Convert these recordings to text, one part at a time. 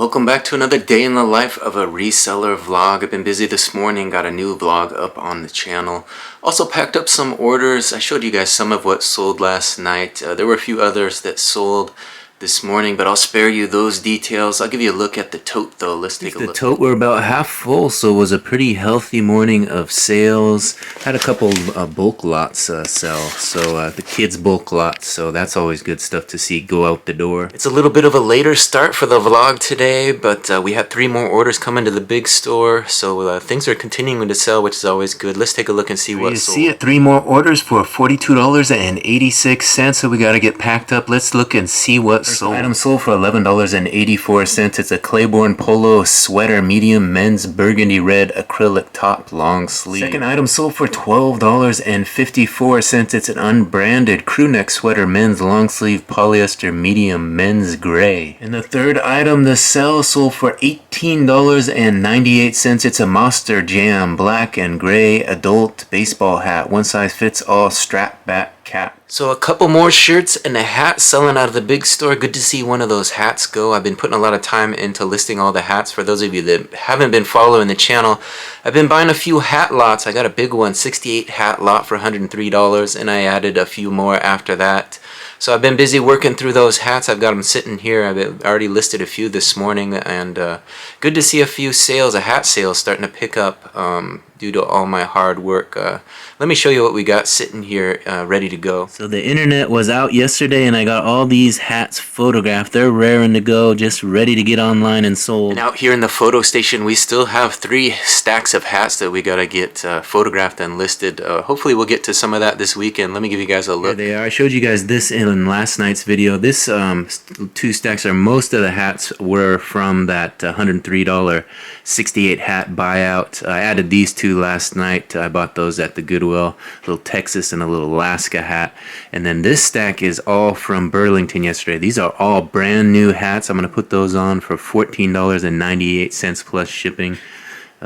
Welcome back to another day in the life of a reseller vlog. I've been busy this morning, got a new vlog up on the channel. Also packed up some orders. I showed you guys some of what sold last night. There were a few others that sold this morning, but I'll spare you those details. I'll give you a look at the tote though. Let's take a look. The tote were about half full, so it was a pretty healthy morning of sales. Had a couple bulk lots sell, so the kids bulk lots, so that's always good stuff to see go out the door. It's a little bit of a later start for the vlog today, but we had 3 more orders coming to the big store, so things are continuing to sell, which is always good. Let's take a look and see what sold. You see it, 3 more orders for $42.86, so we got to get packed up. Let's look and see what sold. Item sold for $11.84. It's a Claiborne polo sweater, medium men's burgundy red acrylic top, long sleeve. Second item sold for $12.54. It's an unbranded crew neck sweater, men's long sleeve polyester, medium men's gray. And the third item to sell sold for $18.98. It's a Monster Jam black and gray adult baseball hat, one size fits all, strap back cap. So a couple more shirts and a hat selling out of the big store. Good to see one of those hats go. I've been putting a lot of time into listing all the hats. For those of you that haven't been following the channel, I've been buying a few hat lots. I got a big one, 68 hat lot for $103, and I added a few more after that. So I've been busy working through those hats. I've got them sitting here. I've already listed a few this morning, and good to see a few sales, a hat sales starting to pick up due to all my hard work. Let me show you what we got sitting here ready to go. So the internet was out yesterday and I got all these hats photographed. They're raring to go, just ready to get online and sold. And out here in the photo station, we still have 3 stacks of hats that we gotta get photographed and listed. Hopefully we'll get to some of that this weekend. Let me give you guys a look. There they are. I showed you guys this in last night's video. This 2 stacks are, most of the hats were from that $103 68 hat buyout. I added these 2 last night. I bought those at the Goodwill. A little Texas and a little Alaska hat. And then this stack is all from Burlington yesterday. These are all brand new hats. I'm going to put those on for $14.98 plus shipping.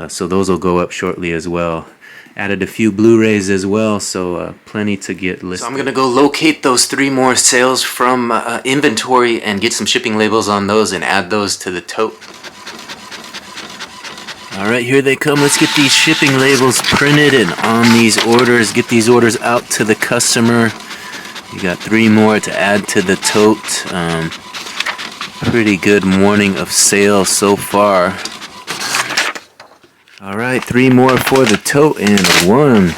So those will go up shortly as well. Added a few Blu-rays as well, so plenty to get listed. So I'm going to go locate those 3 more sales from inventory and get some shipping labels on those and add those to the tote. Alright, here they come. Let's get these shipping labels printed and on these orders. Get these orders out to the customer. We got 3 more to add to the tote. Pretty good morning of sales so far. Alright, 3 more for the tote, and 1,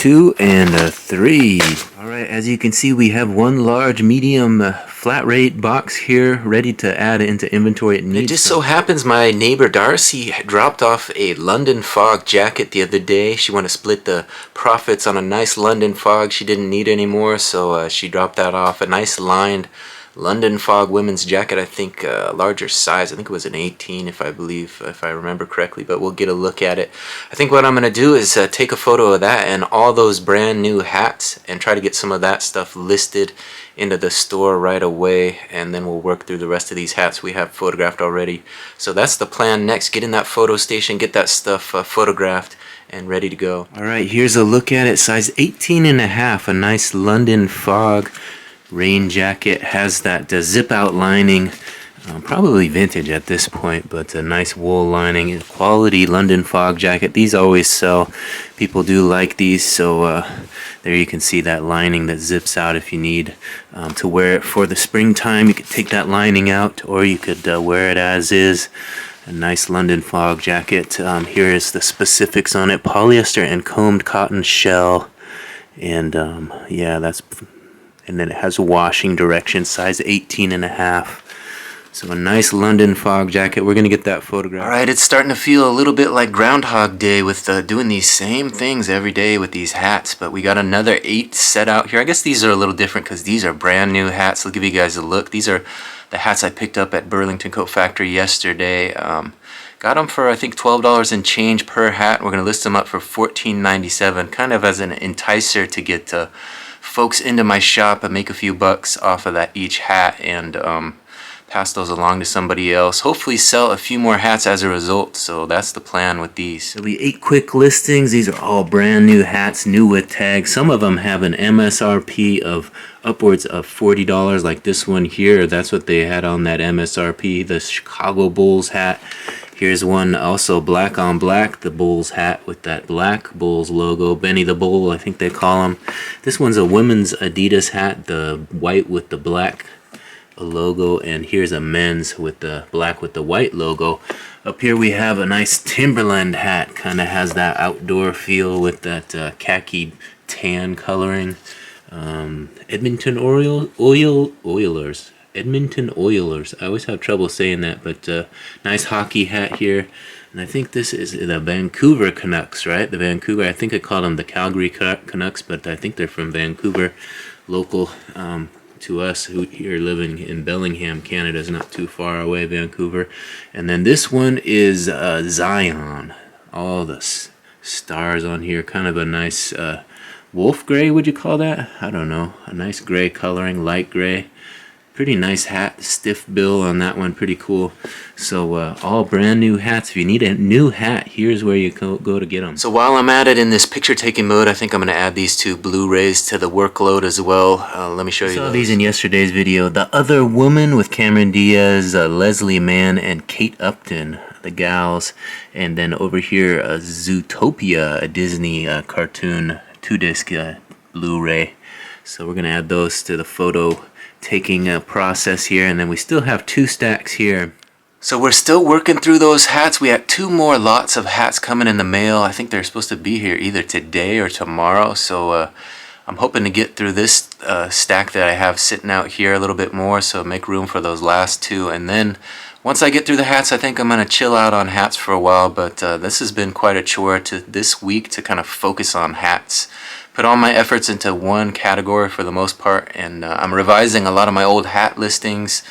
2, and 3. Alright, as you can see, we have 1 large medium flat rate box here ready to add into inventory. It just so happens my neighbor Darcy dropped off a London Fog jacket the other day. She wanted to split the profits on a nice London Fog she didn't need anymore, so she dropped that off. A nice lined London Fog women's jacket, I think a larger size. I think it was an 18 if I remember correctly, but we'll get a look at it. I think what I'm going to do is take a photo of that and all those brand new hats and try to get some of that stuff listed into the store right away, and then we'll work through the rest of these hats we have photographed already. So that's the plan next. Get in that photo station, get that stuff photographed and ready to go. Alright, here's a look at it. Size 18.5, a nice London Fog rain jacket. Has that zip out lining, probably vintage at this point, but a nice wool lining. Quality London Fog jacket. These always sell. People do like these, so there you can see that lining that zips out if you need to wear it for the springtime. You could take that lining out, or you could wear it as is. A nice London Fog jacket. Here is the specifics on it. Polyester and combed cotton shell, and yeah, that's. And then it has washing directions, size 18.5. So a nice London Fog jacket. We're going to get that photograph. Alright, it's starting to feel a little bit like Groundhog Day with doing these same things every day with these hats. But we got another 8 set out here. I guess these are a little different because these are brand new hats. I'll give you guys a look. These are the hats I picked up at Burlington Coat Factory yesterday. Got them for I think $12 and change per hat. We're going to list them up for $14.97, kind of as an enticer to get folks into my shop and make a few bucks off of that each hat. And pass those along to somebody else. Hopefully sell a few more hats as a result. So that's the plan with these. There'll be 8 quick listings. These are all brand new hats, new with tags. Some of them have an MSRP of upwards of $40, like this one here. That's what they had on that MSRP, the Chicago Bulls hat. Here's one also black on black, the Bulls hat with that black Bulls logo. Benny the Bull, I think they call him. This one's a women's Adidas hat, the white with the black logo, and here's a men's with the black with the white logo. Up here we have a nice Timberland hat, kind of has that outdoor feel with that khaki tan coloring. Edmonton Oilers. Edmonton Oilers. I always have trouble saying that, but nice hockey hat here. And I think this is the Vancouver Canucks, right? The Vancouver, I think I call them the Calgary Canucks, but I think they're from Vancouver. Local to us who here living in Bellingham, Canada, is not too far away, Vancouver. And then this one is Zion. All the stars on here, kind of a nice wolf gray, would you call that? I don't know. A nice gray coloring, light gray. Pretty nice hat, stiff bill on that one, pretty cool. So all brand new hats. If you need a new hat, here's where you go to get them. So while I'm at it in this picture taking mode, I think I'm going to add these 2 Blu-rays to the workload as well. Let me show you. I saw these in yesterday's video. The Other Woman with Cameron Diaz, Leslie Mann, and Kate Upton, the gals. And then over here, Zootopia, a Disney cartoon 2-disc Blu-ray. So we're going to add those to the photo taking a process here, and then we still have 2 stacks here. So we're still working through those hats. We had 2 more lots of hats coming in the mail. I think they're supposed to be here either today or tomorrow. So I'm hoping to get through this stack that I have sitting out here a little bit more, so make room for those last 2. And then once I get through the hats, I think I'm going to chill out on hats for a while. But this has been quite a chore this week to kind of focus on hats. Put all my efforts into one category for the most part, and I'm revising a lot of my old hat listings,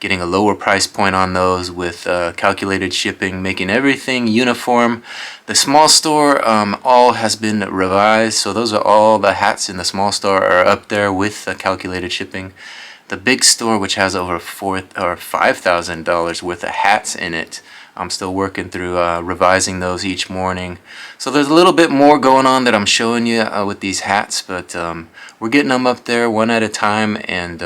getting a lower price point on those with calculated shipping, making everything uniform. The small store all has been revised, so those are all the hats in the small store are up there with calculated shipping. The big store, which has over $5,000 worth of hats in it, I'm still working through revising those each morning. So there's a little bit more going on that I'm showing you with these hats, but we're getting them up there one at a time, and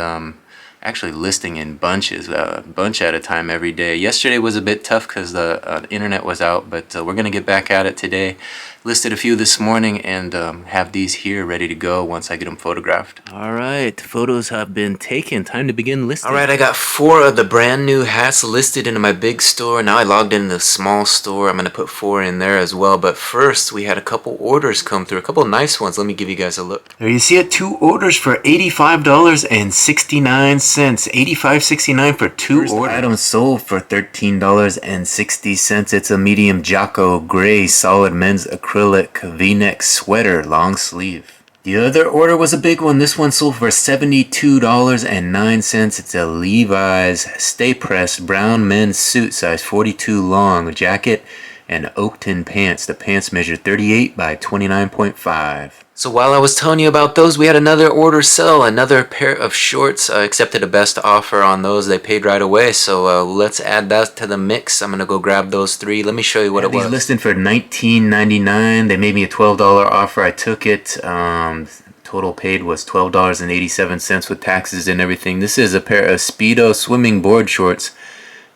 actually listing in bunches, a bunch at a time every day. Yesterday was a bit tough because the internet was out, but we're going to get back at it today. Listed a few this morning, and have these here ready to go once I get them photographed. Alright, photos have been taken. Time to begin listing. Alright, I got 4 of the brand new hats listed into my big store. Now I logged in the small store. I'm going to put 4 in there as well. But first, we had a couple orders come through. A couple nice ones. Let me give you guys a look. There you see it. 2 orders for $85.69. $85.69 for 2 orders. Items sold for $13.60. It's a medium Jocko gray solid men's acrylic V-neck sweater, long sleeve. The other order was a big one. This one sold for $72.09. It's a Levi's Stay Pressed brown men's suit, size 42 long, jacket and Oakton pants. The pants measure 38 by 29.5. So while I was telling you about those, we had another order sell, another pair of shorts. Accepted a best offer on those. They paid right away, so let's add that to the mix. I'm going to go grab those 3. Let me show you what it was. These listed for $19.99. They made me a $12 offer. I took it. Total paid was $12.87 with taxes and everything. This is a pair of Speedo swimming board shorts.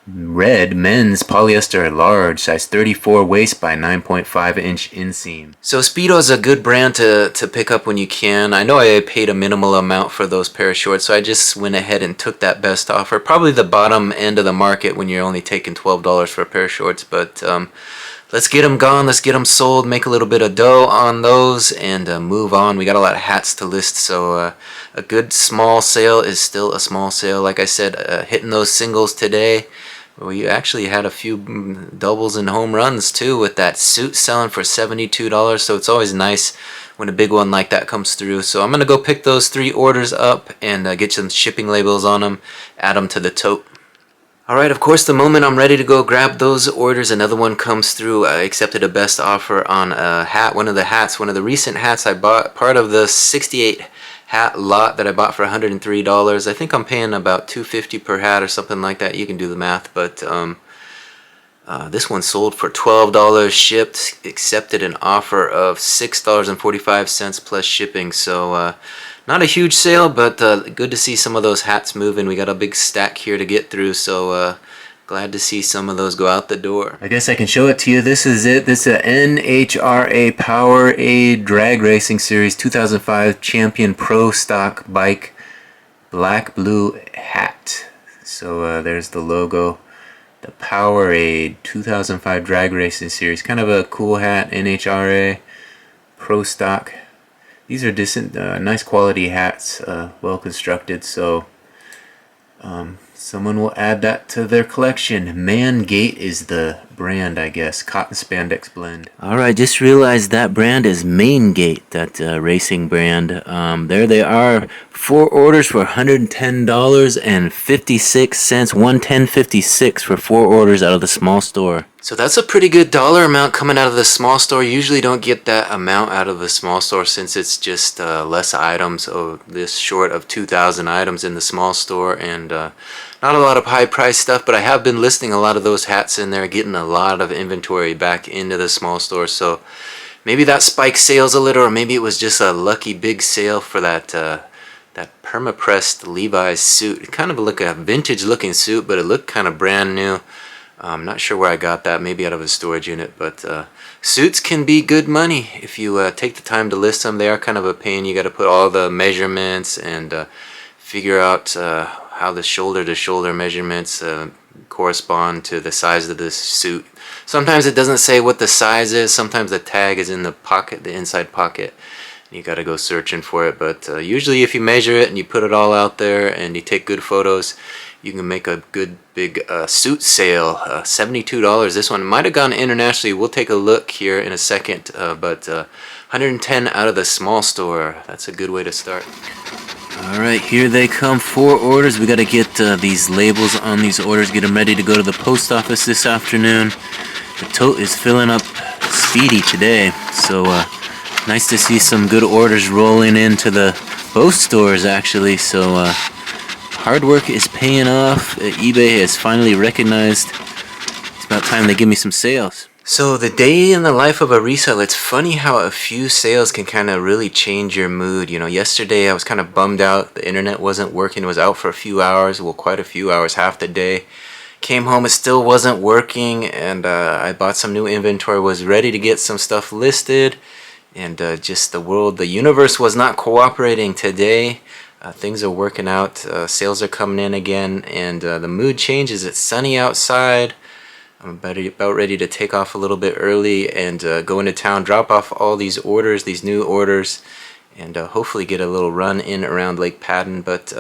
Red men's polyester large, size 34 waist by 9.5 inch inseam. So Speedo is a good brand to pick up when you can. I know I paid a minimal amount for those pair of shorts, so I just went ahead and took that best offer. Probably the bottom end of the market when you're only taking $12 for a pair of shorts, but let's get them gone, let's get them sold, make a little bit of dough on those, and move on. We got a lot of hats to list, so a good small sale is still a small sale. Like I said, hitting those singles today. We actually had a few doubles and home runs too with that suit selling for $72, so it's always nice when a big one like that comes through. So I'm going to go pick those 3 orders up and get some shipping labels on them, add them to the tote. Alright, of course, the moment I'm ready to go grab those orders, another one comes through. I accepted a best offer on a hat, one of the recent hats I bought, part of the 68 hat lot that I bought for $103. I think I'm paying about $2.50 per hat or something like that. You can do the math, but this one sold for $12, shipped, accepted an offer of $6.45 plus shipping. So not a huge sale, but good to see some of those hats moving. We got a big stack here to get through, so glad to see some of those go out the door. I guess I can show it to you. This is it. This is a NHRA Powerade Drag Racing Series 2005 Champion Pro Stock Bike black blue hat. So there's the logo. The Powerade 2005 Drag Racing Series. Kind of a cool hat. NHRA Pro Stock. These are decent, nice quality hats, well constructed. So someone will add that to their collection. Man Gate is the brand, I guess. Cotton spandex blend. Alright, just realized that brand is Main Gate, that racing brand. There they are. 4 orders for $110.56. $110.56 for 4 orders out of the small store. So that's a pretty good dollar amount coming out of the small store. Usually don't get that amount out of the small store since it's just less items. Oh, this short of 2,000 items in the small store, and not a lot of high price stuff, but I have been listing a lot of those hats in there, getting a lot of inventory back into the small store. So maybe that spiked sales a little, or maybe it was just a lucky big sale for that that perma-pressed Levi's suit. It kind of looked like a vintage looking suit, but it looked kind of brand new. I'm not sure where I got that, maybe out of a storage unit, but suits can be good money if you take the time to list them. They are kind of a pain. You got to put all the measurements and figure out how the shoulder to shoulder measurements correspond to the size of this suit. Sometimes it doesn't say what the size is. Sometimes the tag is in the pocket, the inside pocket. You got to go searching for it, but usually if you measure it and you put it all out there and you take good photos, you can make a good big suit sale. $72. This one might have gone internationally. We'll take a look here in a second, but 110 out of the small store. That's a good way to start. Alright, here they come. 4 orders. We got to get these labels on these orders, get them ready to go to the post office this afternoon. The tote is filling up speedy today, so nice to see some good orders rolling into both stores actually. So hard work is paying off. eBay has finally recognized it's about time they give me some sales. So the day in the life of a reseller, it's funny how a few sales can kind of really change your mood. You know, yesterday I was kind of bummed out. The internet wasn't working. It was out for a few hours, well, quite a few hours, half the day. Came home, it still wasn't working, and I bought some new inventory, was ready to get some stuff listed, and just the universe was not cooperating today. Things are working out, sales are coming in again, and the mood changes. It's sunny outside. I'm about ready to take off a little bit early and go into town, drop off all these orders, these new orders, and hopefully get a little run in around Lake Padden. But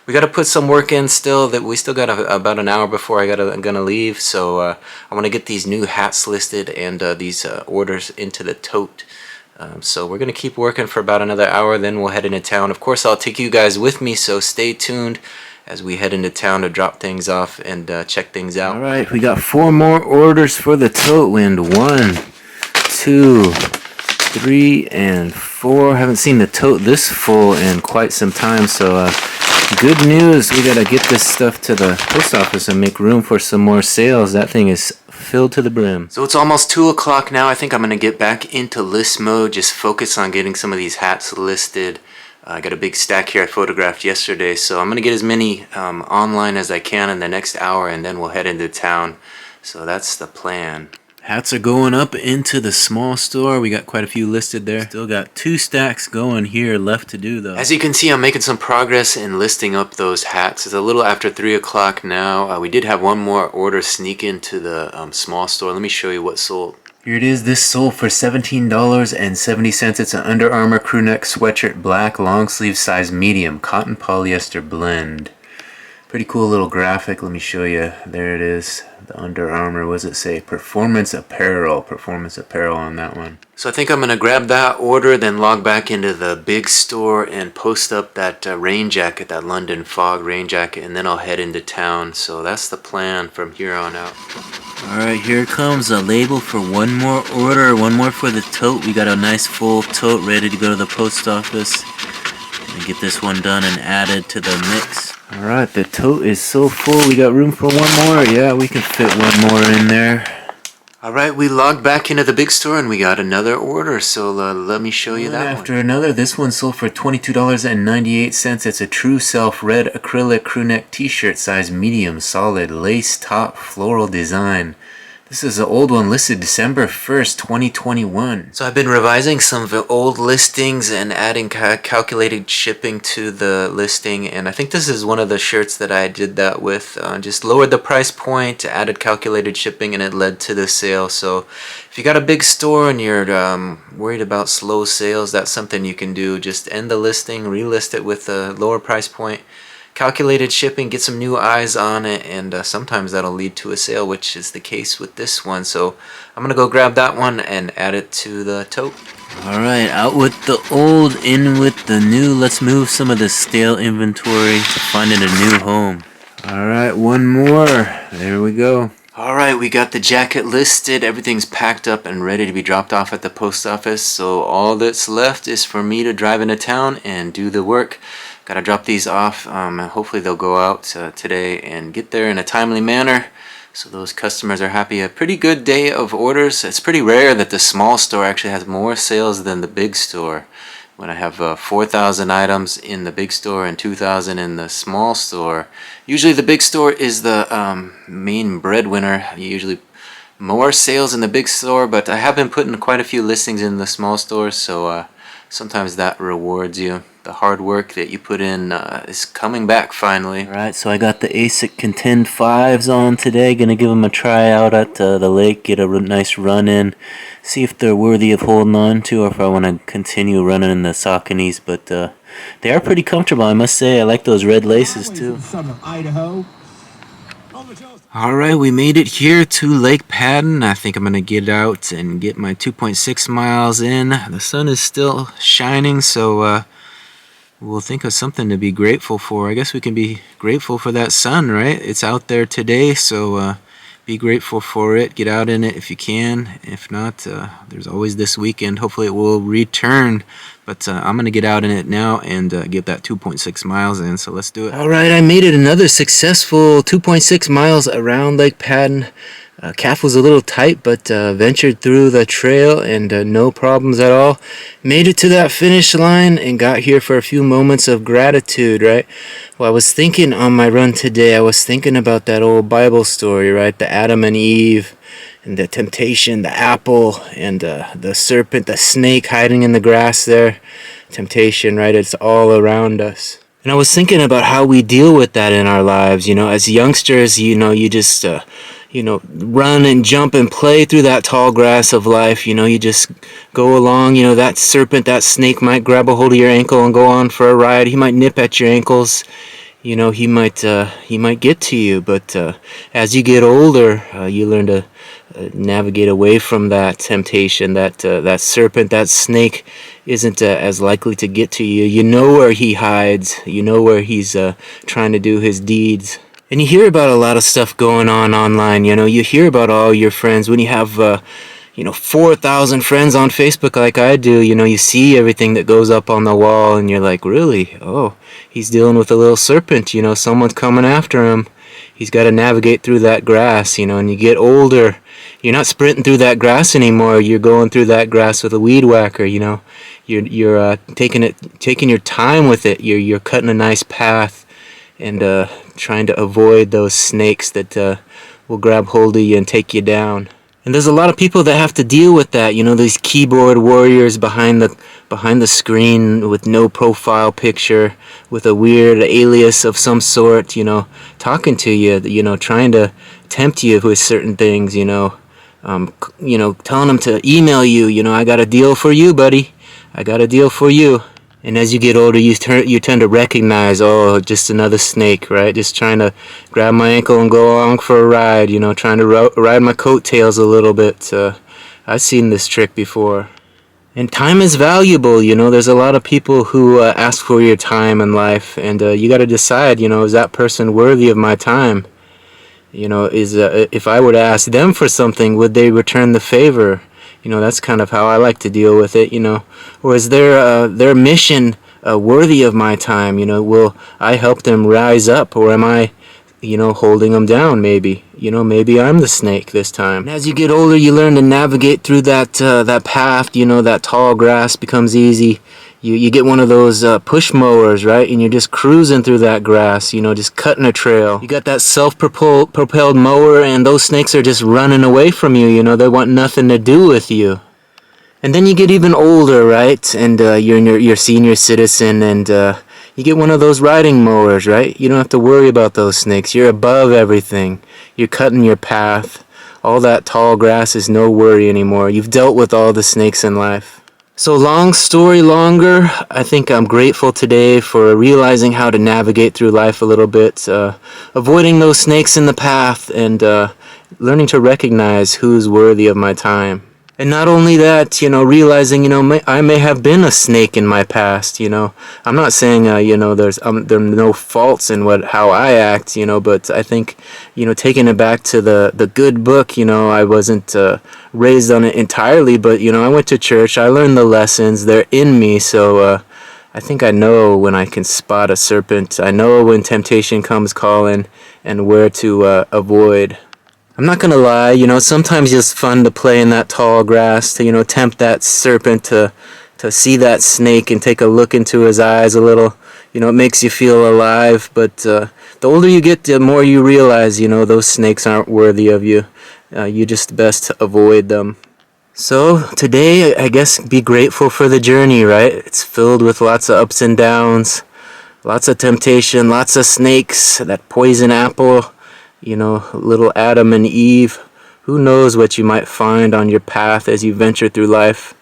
we got to put some work in still. That we still got about an hour before I'm gonna leave. So I want to get these new hats listed and these orders into the tote. So we're gonna keep working for about another hour, then we'll head into town. Of course, I'll take you guys with me, so stay tuned as we head into town to drop things off and check things out. Alright, we got 4 more orders for the tote wind. 1, 2, 3, and 4. Haven't seen the tote this full in quite some time, so good news. We gotta get this stuff to the post office and make room for some more sales. That thing is filled to the brim. So it's almost 2 o'clock now. I think I'm gonna get back into list mode, just focus on getting some of these hats listed. I got a big stack here I photographed yesterday, so I'm gonna get as many online as I can in the next hour, and then we'll head into town. So that's the plan. Hats are going up into the small store. We got quite a few listed there. Still got 2 stacks going here left to do though. As you can see, I'm making some progress in listing up those hats. It's a little after 3 o'clock now. We did have one more order sneak into the small store. Let me show you what sold. Here it is. This sold for $17.70. It's an Under Armour crew neck sweatshirt, black, long sleeve, size medium, cotton polyester blend. Pretty cool little graphic. Let me show you. There it is. The Under Armour, what does it say? Performance apparel on that one. So I think I'm gonna grab that order, then log back into the big store and post up that rain jacket, that London Fog rain jacket, and then I'll head into town. So that's the plan from here on out. Alright, here comes a label for one more order, one more for the tote. We got a nice full tote ready to go to the post office. And get this one done and added to the mix. Alright, the tote is so full. We got room for one more. Yeah, we can fit one more in there. Alright, we logged back into the big store and we got another order, so let me show you that one. After another, this one sold for $22.98. It's a True Self red acrylic crewneck t-shirt, size medium, solid, lace top, floral design. This is an old one listed December 1st, 2021. So I've been revising some of the old listings and adding calculated shipping to the listing, and I think this is one of the shirts that I did that with. Just lowered the price point, added calculated shipping, and it led to the sale. So if you got a big store and you're worried about slow sales, that's something you can do. Just end the listing, relist it with a lower price point, calculated shipping, get some new eyes on it, and sometimes that'll lead to a sale, which is the case with this one. So I'm gonna go grab that one and add it to the tote. Alright, out with the old, in with the new. Let's move some of the stale inventory to find it a new home. Alright, one more. There we go. Alright, we got the jacket listed. Everything's packed up and ready to be dropped off at the post office. So all that's left is for me to drive into town and do the work. Gotta drop these off, and hopefully they'll go out today and get there in a timely manner, so those customers are happy. A pretty good day of orders. It's pretty rare that the small store actually has more sales than the big store. When I have 4,000 items in the big store and 2,000 in the small store, usually the big store is the main breadwinner. Usually more sales in the big store, but I have been putting quite a few listings in the small store, so sometimes that rewards you. The hard work that you put in is coming back finally. Alright, so I got the ASIC Contend 5s on today. Gonna give them a try out at the lake, get a nice run in, see if they're worthy of holding on to, or if I want to continue running in the Sauconys. But they are pretty comfortable, I must say. I like those red laces too. Alright, we made it here to Lake Padden. I think I'm going to get out and get my 2.6 miles in. The sun is still shining, so we'll think of something to be grateful for. I guess we can be grateful for that sun, right? It's out there today, so be grateful for it. Get out in it if you can. If not, there's always this weekend. Hopefully it will return. But I'm going to get out in it now and get that 2.6 miles in, so let's do it. Alright, I made it another successful 2.6 miles around Lake Padden. Calf was a little tight, but ventured through the trail and no problems at all. Made it to that finish line and got here for a few moments of gratitude, right? Well, I was thinking on my run today, I was thinking about that old Bible story, right? The Adam and Eve and the temptation, the apple and the serpent, the snake hiding in the grass there. Temptation, right? It's all around us. And I was thinking about how we deal with that in our lives. You know, as youngsters, you just run and jump and play through that tall grass of life. You just go along. That serpent, that snake might grab a hold of your ankle and go on for a ride. He might nip at your ankles. He might get to you. But as you get older, you learn to navigate away from that temptation. That serpent, that snake isn't as likely to get to you. You know where he hides. You know where he's trying to do his deeds. And you hear about a lot of stuff going on online. You hear about all your friends. When you have 4,000 friends on Facebook like I do, you see everything that goes up on the wall and you're like, really? Oh, he's dealing with a little serpent. Someone's coming after him. He's got to navigate through that grass, and you get older. You're not sprinting through that grass anymore. You're going through that grass with a weed whacker, You're taking your time with it. You're cutting a nice path and trying to avoid those snakes that will grab hold of you and take you down. And there's a lot of people that have to deal with that. These keyboard warriors behind the screen with no profile picture, with a weird alias of some sort, talking to you, trying to tempt you with certain things, telling them to email you, I got a deal for you, buddy. I got a deal for you. And as you get older, you tend to recognize, oh, just another snake, right? Just trying to grab my ankle and go along for a ride, trying to ride my coattails a little bit. I've seen this trick before. And time is valuable, There's a lot of people who ask for your time in life, and you got to decide, is that person worthy of my time? If I were to ask them for something, would they return the favor? That's kind of how I like to deal with it, Or is their mission worthy of my time? You know, will I help them rise up, or am I, you know, holding them down? Maybe, you know, maybe I'm the snake this time. And as you get older, you learn to navigate through that path. You know, that tall grass becomes easy. You get one of those push mowers, right? And you're just cruising through that grass, you know, just cutting a trail. You got that self-propelled mower, and those snakes are just running away from you, you know, they want nothing to do with you. And then you get even older, right? And you're your senior citizen, and you get one of those riding mowers, right? You don't have to worry about those snakes. You're above everything. You're cutting your path. All that tall grass is no worry anymore. You've dealt with all the snakes in life. So long story longer, I think I'm grateful today for realizing how to navigate through life a little bit, avoiding those snakes in the path, and learning to recognize who's worthy of my time. And not only that, you know, realizing, you know, I may have been a snake in my past, you know. I'm not saying, you know, there are no faults in how I act, you know, but I think, you know, taking it back to the good book, you know, I wasn't raised on it entirely, but, you know, I went to church, I learned the lessons, they're in me, so I think I know when I can spot a serpent. I know when temptation comes calling and where to avoid. I'm not gonna lie, you know, sometimes it's fun to play in that tall grass, to, you know, tempt that serpent, to see that snake and take a look into his eyes a little. You know, it makes you feel alive, but the older you get, the more you realize, you know, those snakes aren't worthy of you. You just best to avoid them. So today, I guess, be grateful for the journey, right? It's filled with lots of ups and downs, lots of temptation, lots of snakes, that poison apple. You know, little Adam and Eve. Who knows what you might find on your path as you venture through life.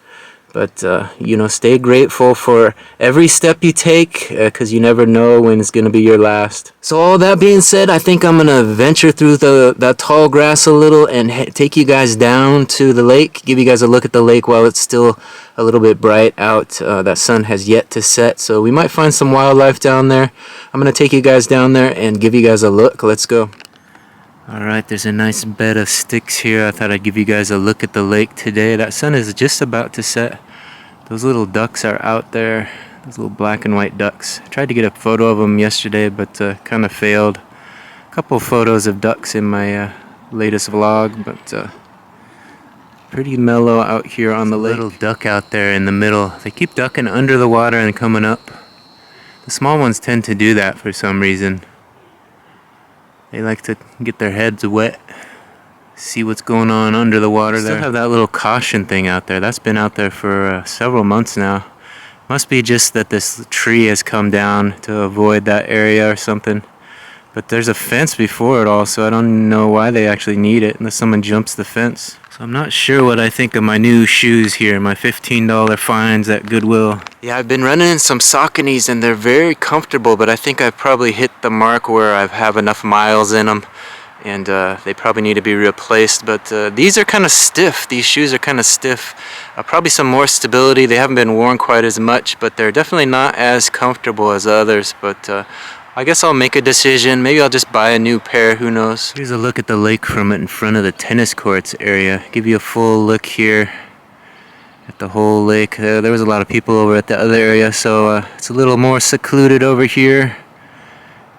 But, you know, stay grateful for every step you take, because you never know when it's going to be your last. So all that being said, I think I'm going to venture through that tall grass a little and take you guys down to the lake, give you guys a look at the lake while it's still a little bit bright out. That sun has yet to set, so we might find some wildlife down there. I'm going to take you guys down there and give you guys a look. Let's go. Alright, there's a nice bed of sticks here. I thought I'd give you guys a look at the lake today. That sun is just about to set. Those little ducks are out there. Those little black and white ducks. I tried to get a photo of them yesterday, but kind of failed. A couple photos of ducks in my latest vlog, but pretty mellow out here on the lake. Little duck out there in the middle. They keep ducking under the water and coming up. The small ones tend to do that for some reason. They like to get their heads wet, see what's going on under the water there. Still have that little caution thing out there. That's been out there for several months now. Must be just that this tree has come down to avoid that area or something. But there's a fence before it all, so I don't know why they actually need it unless someone jumps the fence. So I'm not sure what I think of my new shoes here, my $15 finds at Goodwill. Yeah, I've been running in some Sauconys and they're very comfortable, but I think I've probably hit the mark where I have enough miles in them, and they probably need to be replaced. But these are kind of stiff. These shoes are kind of stiff. Probably some more stability. They haven't been worn quite as much, but they're definitely not as comfortable as others. But I guess I'll make a decision. Maybe I'll just buy a new pair, who knows. Here's a look at the lake from in front of the tennis courts area. Give you a full look here at the whole lake. There was a lot of people over at the other area, so it's a little more secluded over here.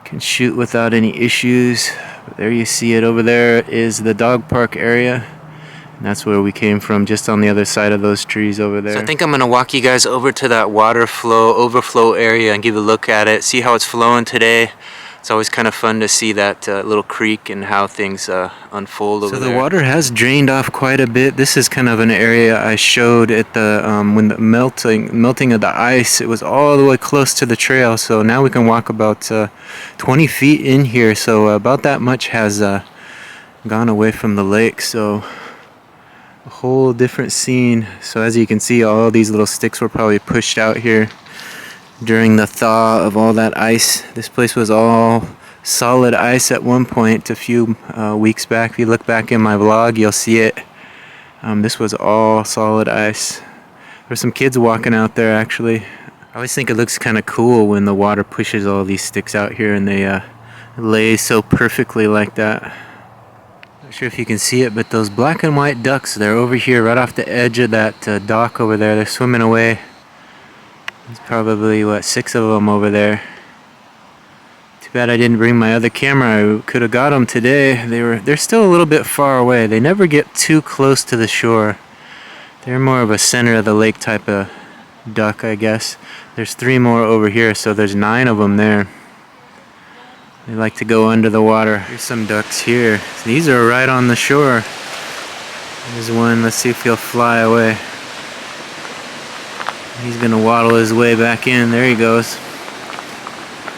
Can shoot without any issues. But there you see it. Over there is the dog park area. And that's where we came from, just on the other side of those trees over there. So I think I'm going to walk you guys over to that overflow area and give a look at it, see how it's flowing today. It's always kind of fun to see that little creek and how things unfold over there. So the water has drained off quite a bit. This is kind of an area I showed at the when the melting of the ice. It was all the way close to the trail. So now we can walk about 20 feet in here. So about that much has gone away from the lake. So a whole different scene. So as you can see, all these little sticks were probably pushed out here during the thaw of all that ice. This place was all solid ice at one point a few weeks back. If you look back in my vlog, you'll see it. This was all solid ice. There's some kids walking out there actually. I always think it looks kind of cool when the water pushes all these sticks out here and they lay so perfectly like that. Not sure if you can see it, but those black and white ducks, they're over here right off the edge of that dock over there. They're swimming away. There's probably, what, 6 of them over there. Too bad I didn't bring my other camera. I could have got them today. They're still a little bit far away. They never get too close to the shore. They're more of a center of the lake type of duck, I guess. There's 3 more over here, so there's 9 of them there. They like to go under the water. Here's some ducks here. These are right on the shore. There's one. Let's see if he'll fly away. He's gonna waddle his way back in. There he goes.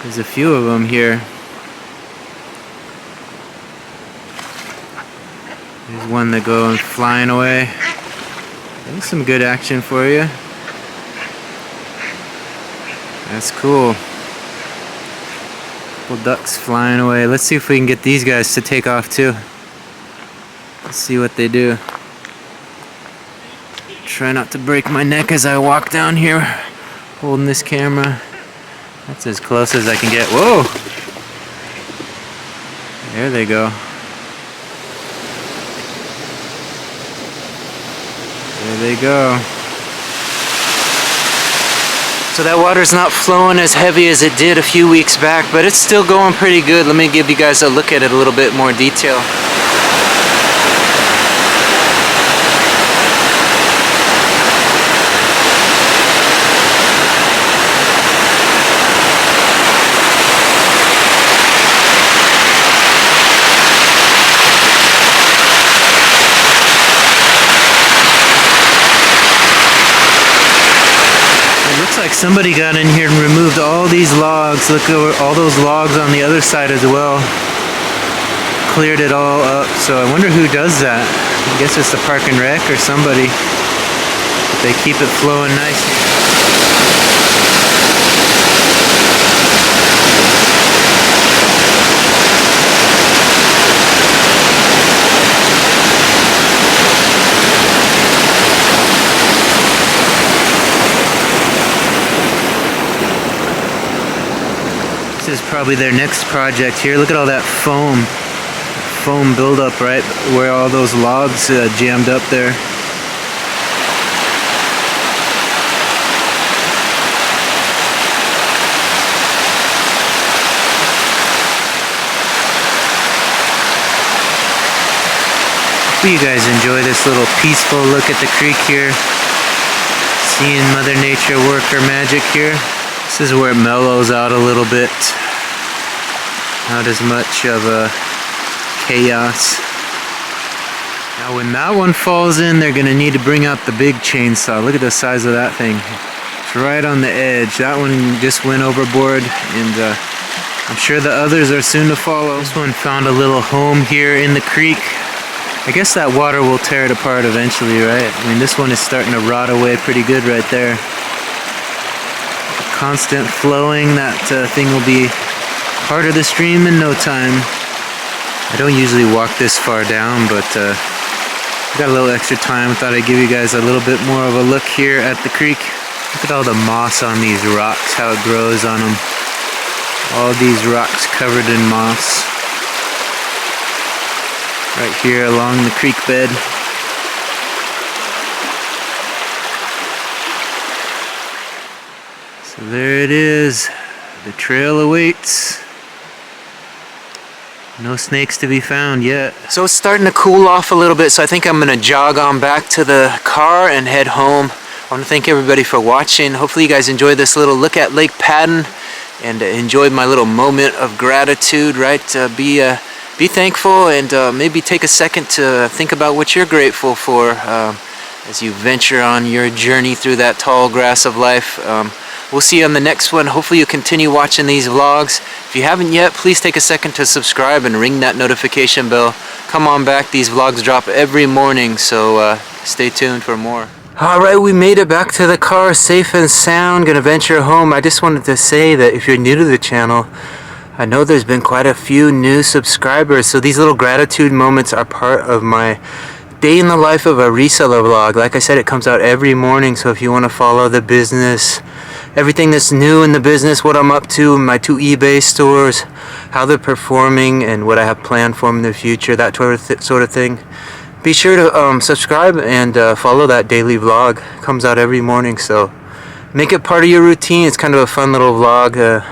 There's a few of them here. There's one that goes flying away. There's some good action for you. That's cool. Couple ducks flying away. Let's see if we can get these guys to take off too. Let's see what they do. Try not to break my neck as I walk down here holding this camera. That's as close as I can get. Whoa! There they go. There they go. So that water's not flowing as heavy as it did a few weeks back, but it's still going pretty good. Let me give you guys a look at it a little bit more detail. Like somebody got in here and removed all these logs. Look over all those logs on the other side as well. Cleared it all up. So I wonder who does that. I guess it's the Park and Rec or somebody. But they keep it flowing nice. This is probably their next project here. Look at all that foam buildup right where all those logs jammed up there. Hope you guys enjoy this little peaceful look at the creek here. Seeing Mother Nature work her magic here. This is where it mellows out a little bit. Not as much of a chaos. Now when that one falls in, they're gonna need to bring out the big chainsaw. Look at the size of that thing. It's right on the edge. That one just went overboard, and I'm sure the others are soon to follow. This one found a little home here in the creek. I guess that water will tear it apart eventually, right? I mean, this one is starting to rot away pretty good right there. Constant flowing, that thing will be part of the stream in no time. I don't usually walk this far down, but got a little extra time. I thought I'd give you guys a little bit more of a look here at the creek. Look at all the moss on these rocks, how it grows on them. All these rocks covered in moss. Right here along the creek bed. So there it is. The trail awaits. No snakes to be found yet. So it's starting to cool off a little bit, so I think I'm gonna jog on back to the car and head home. I want to thank everybody for watching. Hopefully you guys enjoyed this little look at Lake Padden and enjoyed my little moment of gratitude, right? Be thankful and maybe take a second to think about what you're grateful for as you venture on your journey through that tall grass of life. We'll see you on the next one. Hopefully you'll continue watching these vlogs. If you haven't yet, please take a second to subscribe and ring that notification bell. Come on back. These vlogs drop every morning, so stay tuned for more. Alright, we made it back to the car safe and sound. Gonna venture home. I just wanted to say that if you're new to the channel, I know there's been quite a few new subscribers, so these little gratitude moments are part of my day in the life of a reseller vlog. Like I said, it comes out every morning, so if you want to follow the business, everything that's new in the business, what I'm up to, my 2 eBay stores, how they're performing, and what I have planned for them in the future, that sort of thing. Be sure to subscribe and follow that daily vlog. It comes out every morning, so make it part of your routine. It's kind of a fun little vlog.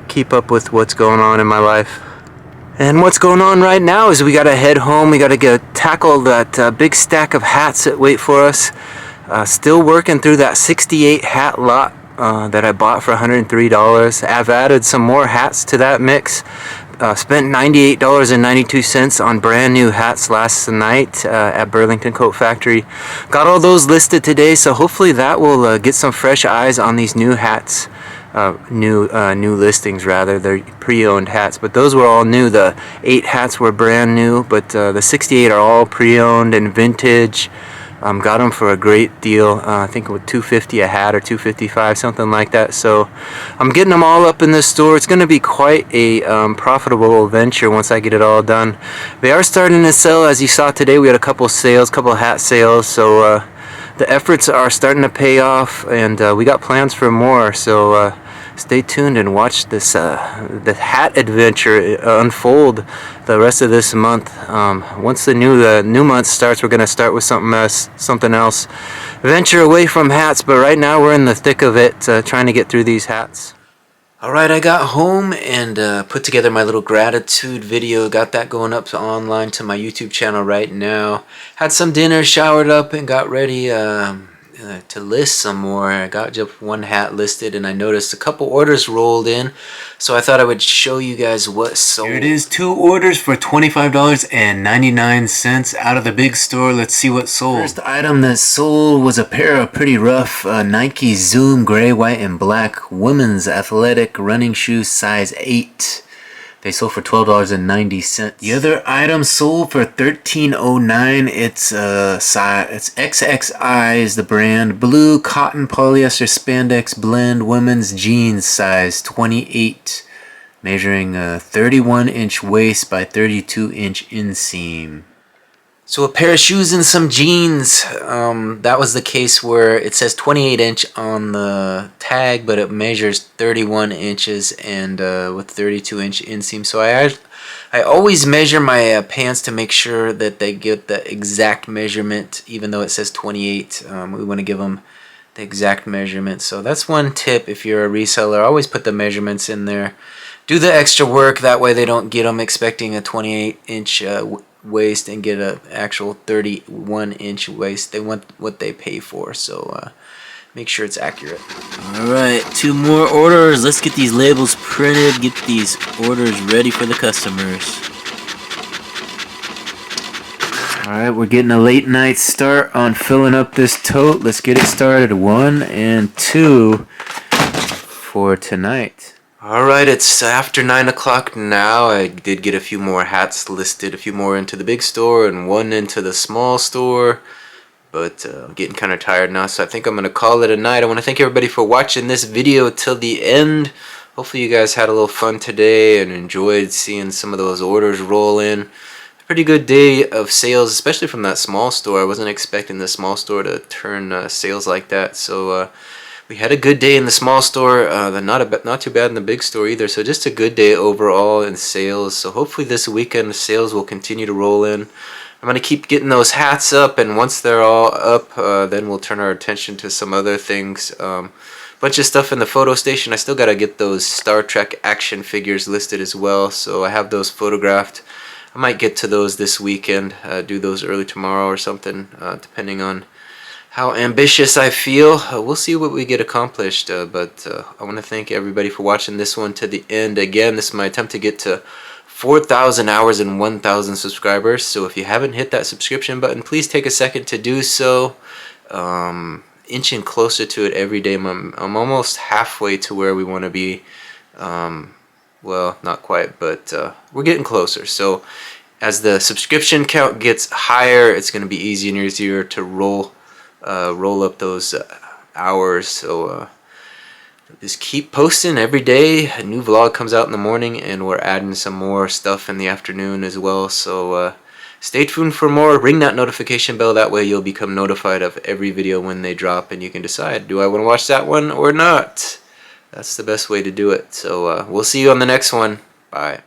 Keep up with what's going on in my life. And what's going on right now is we gotta head home. We gotta tackle that big stack of hats that wait for us. Still working through that 68 hat lot that I bought for $103. I've added some more hats to that mix. Spent $98.92 on brand new hats last night at Burlington Coat Factory. Got all those listed today, so hopefully that will get some fresh eyes on these new hats. New listings rather. They're pre-owned hats, but those were all new. The 8 hats were brand new, but the 68 are all pre-owned and vintage. Got them for a great deal. I think with $250 a hat or $255, something like that. So I'm getting them all up in this store. It's going to be quite a profitable venture once I get it all done. They are starting to sell, as you saw today. We had a couple sales, couple hat sales. So the efforts are starting to pay off, and we got plans for more. So stay tuned and watch this the hat adventure unfold the rest of this month. Once the new month starts, we're gonna start with something else. Venture away from hats, but right now we're in the thick of it, trying to get through these hats. Alright, I got home and put together my little gratitude video. Got that going up online to my YouTube channel right now. Had some dinner, showered up, and got ready to list some more. I got just one hat listed, and I noticed a couple orders rolled in, so I thought I would show you guys what sold. Here it is, 2 orders for $25.99 out of the big store. Let's see what sold. First item that sold was a pair of pretty rough Nike Zoom gray, white, and black women's athletic running shoes, size 8. They sold for $12.90. The other item sold for $13.09. It's XXI is the brand. Blue cotton polyester spandex blend women's jeans, size 28, measuring a 31-inch waist by 32-inch inseam. So a pair of shoes and some jeans. That was the case where it says 28-inch on the tag, but it measures 31 inches and with 32-inch inseam. So I always measure my pants to make sure that they get the exact measurement, even though it says 28. We want to give them the exact measurement. So that's one tip if you're a reseller. Always put the measurements in there. Do the extra work, that way they don't get them expecting a 28-inch waist and get an actual 31-inch waist. They want what they pay for, so make sure it's accurate. Alright, 2 more orders. Let's get these labels printed, get these orders ready for the customers. Alright, we're getting a late night start on filling up this tote. Let's get it started. 1 and 2 for tonight. Alright, it's after 9 o'clock now. I did get a few more hats listed, a few more into the big store and 1 into the small store. But I'm getting kind of tired now, so I think I'm going to call it a night. I want to thank everybody for watching this video till the end. Hopefully you guys had a little fun today and enjoyed seeing some of those orders roll in. A pretty good day of sales, especially from that small store. I wasn't expecting the small store to turn sales like that, so we had a good day in the small store, not too bad in the big store either, so just a good day overall in sales. So hopefully this weekend sales will continue to roll in. I'm going to keep getting those hats up, and once they're all up, then we'll turn our attention to some other things. Bunch of stuff in the photo station. I still got to get those Star Trek action figures listed as well, so I have those photographed. I might get to those this weekend, do those early tomorrow or something, depending on how ambitious I feel. We'll see what we get accomplished, but I want to thank everybody for watching this one to the end. Again, this is my attempt to get to 4,000 hours and 1,000 subscribers, so if you haven't hit that subscription button, please take a second to do so. Inching closer to it every day. I'm almost halfway to where we want to be. Well, not quite, but we're getting closer. So as the subscription count gets higher, it's going to be easier and easier to roll up those hours. So just keep posting every day. A new vlog comes out in the morning, and we're adding some more stuff in the afternoon as well. So stay tuned for more. Ring that notification bell. That way you'll become notified of every video when they drop, and you can decide, do I want to watch that one or not? That's the best way to do it. So we'll see you on the next one. Bye.